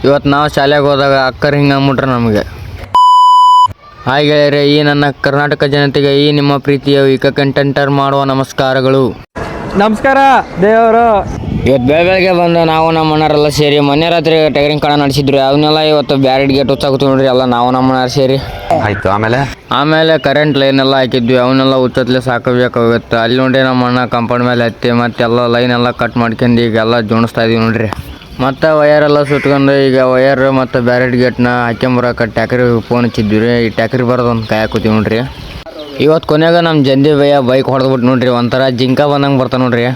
ಇವತ್ತು ನಾವು ಶಾಲೆಗೆ ಹೋದಾಗ ಅಕ್ಕರು ಹಿಂಗೆ ಅಂದ್ಬಿಟ್ರೆ ನಮಗೆ. ಹಾಯ್ ಗೆಳೆಯರೆ, ಈ ನನ್ನ ಕರ್ನಾಟಕ ಜನತೆಗೆ ಈ ನಿಮ್ಮ ಪ್ರೀತಿಯ ವೀಕ ಕಂಟೆಂಟರ್ ಮಾಡುವ ನಮಸ್ಕಾರಗಳು. ನಮಸ್ಕಾರ ದೇವರು. ಇವತ್ತು ಬೆಳಗ್ಗೆ ಬಂದು ನಾವು ನಮ್ಮ ಅಣ್ಣರೆಲ್ಲ ಸೇರಿ ಮೊನ್ನೆ ರಾತ್ರಿ ಟಗರಿಂಗ್ ಕಣ ನಡೆಸಿದ್ರು. ಅವನ್ನೆಲ್ಲ ಇವತ್ತು ಬ್ಯಾರೆಡ್ ಗೇಟ್ ಹುಚ್ಚಾಗ್ತೀವಿ ನೋಡ್ರಿ, ಎಲ್ಲ ನಾವು ನಮ್ಮ ಅಣ್ಣ ಸೇರಿ ಆಯ್ತು. ಆಮೇಲೆ ಕರೆಂಟ್ ಲೈನ್ ಎಲ್ಲ ಹಾಕಿದ್ವಿ, ಅವನ್ನೆಲ್ಲ ಹುಚ್ಚತ್ಲೆ ಸಾಕಬೇಕಾಗುತ್ತೆ. ಅಲ್ಲಿ ನೋಡಿ ನಮ್ಮ ಅಣ್ಣ ಕಂಪೌಂಡ್ ಮೇಲೆ ಹತ್ತಿ ಮತ್ತೆಲ್ಲ ಲೈನ್ ಎಲ್ಲ ಕಟ್ ಮಾಡ್ಕೊಂಡು ಈಗೆಲ್ಲ ಜೋಣಿಸ್ತಾ ಇದೀವಿ ನೋಡ್ರಿ. ಮತ್ತು ವಯರೆಲ್ಲ ಸುಟ್ಕೊಂಡು ಈಗ ವಯರ್ ಮತ್ತು ಬ್ಯಾರೆಡ್ ಗೇಟ್ನ ಹಾಕ್ಯಂಬರಕ್ಕೆ ಟ್ಯಾಕ್ರಿಗೆ ಫೋನ್ ಹಚ್ಚಿದ್ವಿ ರೀ. ಈ ಟ್ಯಾಕ್ರಿ ಬರೋದೊಂದು ಕಾಯಿ ಹಾಕೋತೀವಿ ನೋಡ್ರಿ. ಇವತ್ತು ಕೊನೆಗೆ ನಮ್ಮ ಜಂದಿ ಭಯ್ಯ ಬೈಕ್ ಹೊಡೆದ್ಬಿಟ್ಟು ನೋಡ್ರಿ, ಒಂಥರ ಜಿಂಕ ಬಂದಂಗೆ ಬರ್ತಾ ನೋಡ್ರಿ.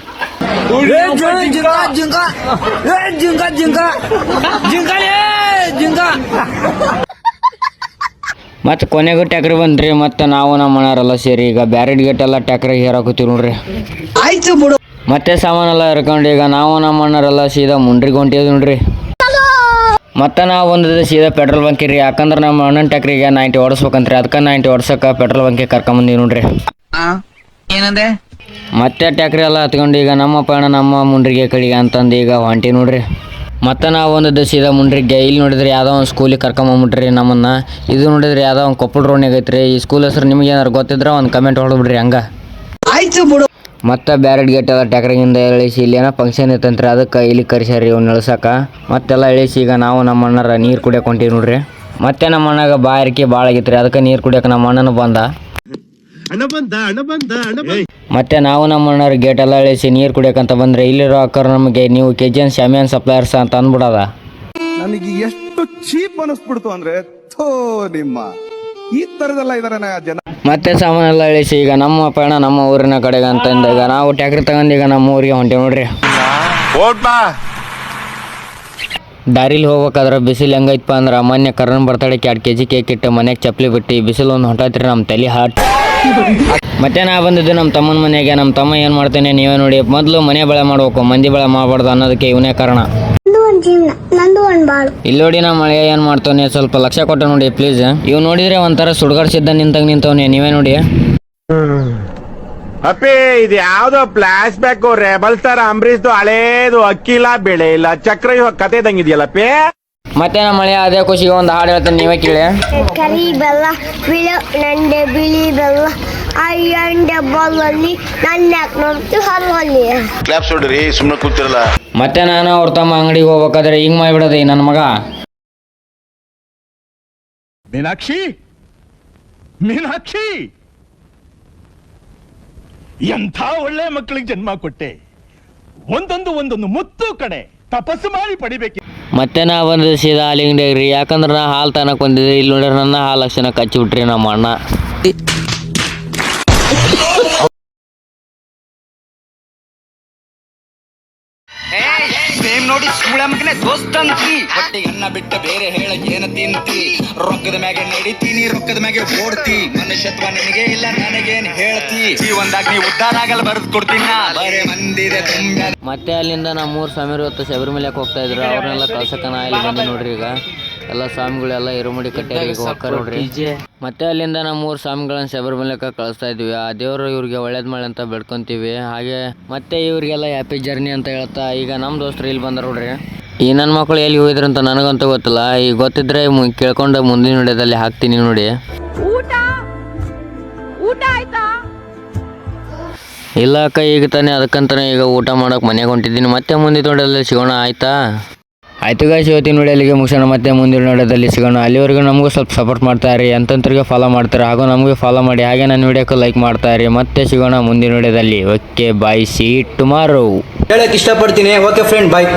ಮತ್ತು ಕೊನೆಗೂ ಟ್ಯಾಕ್ರಿ ಬಂದ್ರಿ. ಮತ್ತು ನಾವು ನಮ್ಮ ಅಣ್ಣರೆಲ್ಲ ಸೇರಿ ಈಗ ಬ್ಯಾರೆಡ್ ಗೇಟ್ ಎಲ್ಲ ಟ್ಯಾಕ್ರಿಗೆ ಹೇರಾಕೋತೀವಿ ನೋಡ್ರಿ. ಆಯ್ತು ಬಿಡು. ಮತ್ತೆ ಸಾಮಾನೆಲ್ಲ ಇರ್ಕೊಂಡು ಈಗ ನಾವು ನಮ್ಮ ಅಣ್ಣರೆಲ್ಲ ಸೀದಾ ಮುಂಡ್ರಿಗೆ ಹೊಂಟಿದ್ವಿ ನೋಡ್ರಿ. ಮತ್ತು ನಾವು ಬಂದಿದ್ದು ಸೀದಾ ಪೆಟ್ರೋಲ್ ಬಂಕಿರಿ, ಯಾಕಂದ್ರೆ ನಮ್ಮ ಅಣ್ಣನ ಟ್ಯಾಕ್ರಿಗೆ 90 ಓಡಿಸ್ಬೇಕಂತ್ರಿ. ಅದಕ್ಕೆ 90 ಓಡಿಸೋಕೆ ಪೆಟ್ರೋಲ್ ಬಂಕಿಗೆ ಕರ್ಕೊಂಬಂದಿವಿ ನೋಡ್ರಿ. ಏನಂದೆ? ಮತ್ತೆ ಟ್ಯಾಕ್ರಿ ಎಲ್ಲ ಹತ್ಕೊಂಡು ಈಗ ನಮ್ಮ ಪಯಣ ನಮ್ಮ ಮುಂಡ್ರಿಗೆ ಕಡೆಗೆ ಅಂತಂದು ಈಗ ಹೊಂಟಿ ನೋಡ್ರಿ. ಮತ್ತು ನಾವು ಬಂದಿದ್ದು ಸೀದಾ ಮುಂಡ್ರಿಗೆ. ಇಲ್ಲಿ ನೋಡಿದ್ರೆ ಯಾವುದೋ ಒಂದು ಸ್ಕೂಲಿಗೆ ಕರ್ಕೊಂಬಂಬಿಟ್ರಿ ನಮ್ಮನ್ನು. ಇದು ನೋಡಿದ್ರೆ ಯಾವುದೋ ಒಂದು ಕೊಪ್ಪಳ ರೋಡ್ನಾಗ ಐತ್ರಿ. ಈ ಸ್ಕೂಲ್ ಹೆಸರು ನಿಮ್ಗೆ ಏನಾರು ಗೊತ್ತಿದ್ರೆ ಒಂದು ಕಮೆಂಟ್ ಹೊಡೆದ್ಬಿಡ್ರಿ ಹಂಗೆ. ಆಯ್ತು ಬಿಡು. ಮತ್ತು ಬ್ಯಾರೆಡ್ ಗೇಟ್ ಎಲ್ಲ ಟ್ಯಾಕ್ರಿಗಿಂದ ಇಳಿಸಿ ಇಲ್ಲಿ ಏನೋ ಫಂಕ್ಷನ್ ಇತ್ತಂತ್ರಿ, ಅದಕ್ಕೆ ಇಲ್ಲಿ ಕರೆಸ್ಯಾರಿ ಇವ್ನು ಇಳ್ಸಕ್ಕೆ. ಮತ್ತೆಲ್ಲ ಇಳಿಸಿ ಈಗ ನಾವು ನಮ್ಮ ಅಣ್ಣರ ನೀರು ಕುಡಿಯೋಕೆ ಹೊಂಟೀವಿ ನೋಡ್ರಿ. ಮತ್ತೆ ನಮ್ಮ ಅಣ್ಣಗೆ ಬಾಯಾರಿಕೆ ಭಾಳ ಆಗಿತ್ತು ರೀ, ಅದಕ್ಕೆ ನೀರು ಕುಡಿಯೋಕೆ ನಮ್ಮ ಅಣ್ಣನೂ ಬಂದ. ಮತ್ತೆ ನಾವು ನಮ್ಮ ಅಣ್ಣರ ಗೇಟ್ ಎಲ್ಲ ಇಳಿಸಿ ನೀರು ಕುಡಿಯೋಕಂತ ಬಂದರೆ ಇಲ್ಲಿರೋ ಅಕ್ಕರು ನಮಗೆ ನೀವು KGN ಶಾಮಿಯಾನ್ ಸಪ್ಲೈಯರ್ಸ್ ಅಂತ ಅಂದ್ಬಿಡೋದ. ನನಗೆ ಎಷ್ಟು ಚೀಪ್ ಅನಿಸ್ಬಿಡ್ತು ಅಂದ್ರೆ ನಿಮ್ಮ ಈ ತರದೆಲ್ಲ ಇದಾರೆ ಜನ. ಮತ್ತೆ ಸಾಮಾನೆಲ್ಲ ಇಳಿಸಿ ಈಗ ನಮ್ಮ ಪಯಣ ನಮ್ಮ ಊರಿನ ಕಡೆಗೆ ಅಂತಂದ ಈಗ ನಾವು ಟ್ಯಾಕ್ರಿ ತಗೊಂಡು ಈಗ ನಮ್ಮ ಊರಿಗೆ ಹೊಂಟೇವಿ ನೋಡ್ರಿ. ದಾರಿಲಿ ಹೋಗ್ಬೇಕಾದ್ರೆ ಬಿಸಿಲು ಹೆಂಗೈತಪ್ಪ ಅಂದ್ರೆ ಮೊನ್ನೆ ಕರ್ರನ್ ಬರ್ತಡೇಕ್ಕೆ 2 kg ಕೇಕ್ ಇಟ್ಟು ಮನೆಗೆ ಚಪ್ಪಲಿ ಬಿಟ್ಟು ಬಿಸಿಲು ಒಂದು ಹೊಂಟೈತ್ರಿ ನಮ್ಮ ತಲೆ ಹಾಟ್. ಮತ್ತೆ ನಾ ಬಂದಿದ್ದು ನಮ್ಮ ತಮ್ಮನ ಮನೆಗೆ. ನಮ್ಮ ತಮ್ಮ ಏನು ಮಾಡ್ತೇನೆ ನೀವೇ ನೋಡಿ. ಮೊದಲು ಮನೆ ಬೆಳೆ ಮಾಡ್ಬೇಕು, ಮಂದಿ ಬೆಳೆ ಮಾಡಬಾರ್ದು ಅನ್ನೋದಕ್ಕೆ ಇವನೇ ಕಾರಣ. ಇಲ್ಲಿ ನೋಡಿ ನಮ್ಮ ಮಳೆ ಏನು ಮಾಡ್ತಾನೆ, ಸ್ವಲ್ಪ ಲಕ್ಷ ಕೊಟ್ಟು ನೋಡಿ ಪ್ಲೀಸ್. ಇವ್ ನೋಡಿದ್ರೆ ಒಂಥರ ಸುಡ್ಗಾಡ್ಸಿದ್ದ ನಿಂತವನೆ, ನೀವೇ ನೋಡಿ. ಅಪ್ಪಿ ಇದು ಯಾವ್ದೋ ಫ್ಲಾಶ್ ಬ್ಯಾಕ್ ರೆಬಲ್ ಸ್ಟಾರ್ ಅಂಬರೀಶ್ದು ಹಳೇದು ಅಕ್ಕಿಲ್ಲ ಬೆಳೆ ಇಲ್ಲ ಚಕ್ರ ಇವಾಗ ಕತೆ ತಂಗಿದ್ಯಲ್ಲಪ್ಪಿ. ಮತ್ತೆ ನಮ್ಮ ಮಳೆ ಅದೇ ಖುಷಿಗೆ ಒಂದು ಹಾಡು ಹೇಳ್ತೇನೆ, ನೀವೇ ಕೇಳಿ. ಕರಿ ಬೆಲ್ಲ ನಂಡೆ ಬಿಳಿ ಬೆಲ್ಲ ಅಯ್ಯಂಡೆ ಬಲ್ಲಲ್ಲಿ ನನ್ನ ನೋಡ್ತೀವಿ ಹಲ್ಲಲ್ಲಿ ಕ್ಲಾಪ್ಸ್ ಹೊಡ್ರಿ ಸುಮ್ಮನೆ ಕೂತಿರಲ್ಲ. ಮತ್ತೆ ನಾನು ಅವ್ರ ತಮ್ಮ ಅಂಗಡಿಗೆ ಹೋಗ್ಬೇಕಾದ್ರೆ ಹಿಂಗ್ ಮಾಡಿಬಿಡೋದೆ ನನ್ನ ಮಗ. ಮೀನಾಕ್ಷಿ ಎಂಥ ಒಳ್ಳೆ ಮಕ್ಕಳಿಗೆ ಜನ್ಮ ಕೊಟ್ಟೆ. ಒಂದೊಂದು ಮುತ್ತು ಕಡೆ ತಪಸ್ಸು ಮಾಡಿ ಪಡಿಬೇಕು. ಮತ್ತೆ ನಾ ಬಂದ ಸೀದಾ ಹಾಲು ಅಂಗಡಿಯಾಗ್ರಿ, ಯಾಕಂದ್ರೆ ನಾ ಹಾಲು ತನಕ ಬಂದಿದ್ದೆ. ಇಲ್ಲಿ ನೋಡ್ರಿ ನನ್ನ ಹಾಲು ಲಕ್ಷಣ ಕಚ್ಚಿಬಿಟ್ರಿ ನಮ್ಮ ಅಣ್ಣ. ನೋಡಿ ಸುಳ್ಳ ಮಗನೇ ದೋಸ್ತಂತಿ ಹೊಟ್ಟಿಗೆ ಅನ್ನ ಬಿಟ್ಟ ಬೇರೆ ಹೇಳ ಏನ ತಿಂತಿ. ರೊಕ್ಕದ ಮ್ಯಾಗೆ ನಡಿತೀನಿ, ರೊಕ್ಕದ ಮ್ಯಾಗೆ ಓಡ್ತಿ. ಮನುಷ್ಯತ್ವ ನಿನಗೆ ಇಲ್ಲ ನನಗೇನು ಹೇಳ್ತಿ. ಜೀವನದಾಗ ನೀ ಉದ್ಧಾರ ಆಗಲ್ಲ ಬರೆದು ಕೊಡ್ತೀನಿ ನಾ ಬರೇ ಮಂದಿದೆ ತುಂಬ. ಮತ್ತೆ ಅಲ್ಲಿಂದ ನಮ್ಮ 3 ಸ್ವಾಮಿರು ಹೊತ್ತು ಶಬರಿಮಲೆಗೆ ಹೋಗ್ತಾ ಇದ್ರು. ಅವ್ರನ್ನೆಲ್ಲ ಕಳ್ಸಕ್ಕ ನಾ ಇಲ್ಲಿ ಬಂದೆ ನೋಡ್ರಿ. ಈಗ ಎಲ್ಲ ಸ್ವಾಮಿಗಳೆಲ್ಲ ಇರುಮುಡಿ ಕಟ್ಟಾರಿ ಈಗ ಹೋಗ್ತಾರೆ ನೋಡ್ರಿ. ಮತ್ತೆ ಅಲ್ಲಿಂದ ನಮ್ಮ 3 ಸ್ವಾಮಿಗಳನ್ನ ಶಬರಿಮಲೆಗೆ ಕಳಿಸ್ತಾ ಇದ್ವಿ. ಆ ದೇವರು ಇವ್ರಿಗೆ ಒಳ್ಳೇದ್ ಮಾಡಿ ಅಂತ ಬೆಳ್ಕೊಂತೀವಿ. ಹಾಗೆ ಮತ್ತೆ ಇವ್ರಿಗೆಲ್ಲ ಹ್ಯಾಪಿ ಜರ್ನಿ ಅಂತ ಹೇಳ್ತಾ ಈಗ ನಮ್ಮ ದೋಸ್ತರು ಇಲ್ಲಿ ಬಂದ ನೋಡ್ರಿ. ಈ ನನ್ನ ಮಕ್ಕಳು ಎಲ್ಲಿ ಹೋಗಿದ್ರಂತ ನನಗಂತೂ ಗೊತ್ತಿಲ್ಲ. ಈಗ ಗೊತ್ತಿದ್ರೆ ಕೇಳ್ಕೊಂಡು ಮುಂದಿನ ವಿಡಿಯೋದಲ್ಲಿ ಹಾಕ್ತೀನಿ ನೋಡಿ. ಇಲ್ಲ ಅಕ್ಕ, ಈಗ ತಾನೇ ಅದಕ್ಕಂತಾನೆ ಈಗ ಊಟ ಮಾಡೋಕೆ ಮನೆಗೆ ಹೊಂಟಿದ್ದೀನಿ. ಮತ್ತೆ ಮುಂದಿನ ವಿಡಿಯೋದಲ್ಲಿ ಸಿಗೋಣ, ಆಯ್ತಾ? ಆಯ್ತು ಗಾಯ್ಸ್, ಇವತ್ತಿನ ವಿಡಿಯೋಲಿಗೆ ಮುಗಿಸೋಣ. ಮತ್ತೆ ಮುಂದಿನ ವಿಡಿಯೋದಲ್ಲಿ ಸಿಗೋಣ. ಅಲ್ಲಿವರೆಗೂ ನಮಗೂ ಸ್ವಲ್ಪ ಸಪೋರ್ಟ್ ಮಾಡ್ತಾ ಇರಿ, ಎಂತಂತರಿಗೆ ಫಾಲೋ ಮಾಡ್ತಾರೆ ಹಾಗೂ ನಮಗೆ ಫಾಲೋ ಮಾಡಿ. ಹಾಗೆ ನನ್ನ ವಿಡಿಯೋಕ್ಕೆ ಲೈಕ್ ಮಾಡ್ತಾ ಇರಿ. ಮತ್ತೆ ಸಿಗೋಣ ಮುಂದಿನ ವಿಡಿಯೋದಲ್ಲಿ. Okay bye, see tomorrow. ಹೇಳಕ್ಕೆ ಇಷ್ಟಪಡ್ತೀನಿ. ಓಕೆ ಫ್ರೆಂಡ್, ಬಾಯ್.